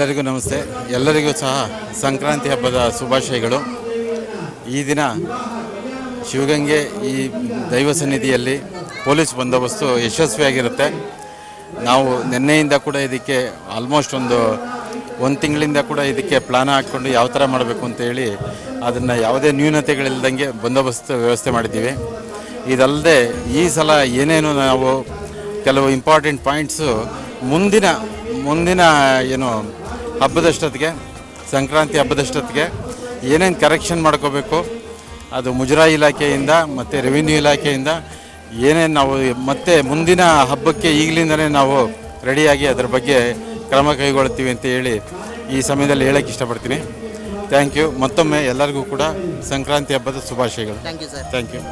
ಎಲ್ಲರಿಗೂ ನಮಸ್ತೆ. ಎಲ್ಲರಿಗೂ ಸಹ ಸಂಕ್ರಾಂತಿ ಹಬ್ಬದ ಶುಭಾಶಯಗಳು. ಈ ದಿನ ಶಿವಗಂಗೆ ಈ ದೈವ ಸನ್ನಿಧಿಯಲ್ಲಿ ಪೊಲೀಸ್ ಬಂದೋಬಸ್ತು ಯಶಸ್ವಿಯಾಗಿರುತ್ತೆ. ನಾವು ನಿನ್ನೆಯಿಂದ ಕೂಡ ಇದಕ್ಕೆ ಆಲ್ಮೋಸ್ಟ್ ಒಂದು ತಿಂಗಳಿಂದ ಕೂಡ ಇದಕ್ಕೆ ಪ್ಲಾನ್ ಹಾಕ್ಕೊಂಡು ಯಾವ ಥರ ಮಾಡಬೇಕು ಅಂತೇಳಿ ಅದನ್ನು ಯಾವುದೇ ನ್ಯೂನತೆಗಳಿಲ್ದಂಗೆ ಬಂದೋಬಸ್ತು ವ್ಯವಸ್ಥೆ ಮಾಡಿದ್ದೀವಿ. ಇದಲ್ಲದೆ ಈ ಸಲ ಏನೇನು ನಾವು ಕೆಲವು ಇಂಪಾರ್ಟೆಂಟ್ ಪಾಯಿಂಟ್ಸು ಮುಂದಿನ ಏನು ಹಬ್ಬದಷ್ಟೊತ್ತಿಗೆ, ಸಂಕ್ರಾಂತಿ ಹಬ್ಬದಷ್ಟೊತ್ತಿಗೆ ಏನೇನು ಕರೆಕ್ಷನ್ ಮಾಡ್ಕೋಬೇಕು, ಅದು ಮುಜರಾಯಿ ಇಲಾಖೆಯಿಂದ ಮತ್ತು ರೆವಿನ್ಯೂ ಇಲಾಖೆಯಿಂದ ಏನೇನು ನಾವು ಮತ್ತೆ ಮುಂದಿನ ಹಬ್ಬಕ್ಕೆ ಈಗಲಿಂದಲೇ ನಾವು ರೆಡಿಯಾಗಿ ಅದರ ಬಗ್ಗೆ ಕ್ರಮ ಕೈಗೊಳ್ತೀವಿ ಅಂತ ಹೇಳಿ ಈ ಸಮಯದಲ್ಲಿ ಹೇಳೋಕ್ಕೆ ಇಷ್ಟಪಡ್ತೀನಿ. Thank you. ಮತ್ತೊಮ್ಮೆ ಎಲ್ಲರಿಗೂ ಕೂಡ ಸಂಕ್ರಾಂತಿ ಹಬ್ಬದ ಶುಭಾಶಯಗಳು. Thank you sir. Thank you.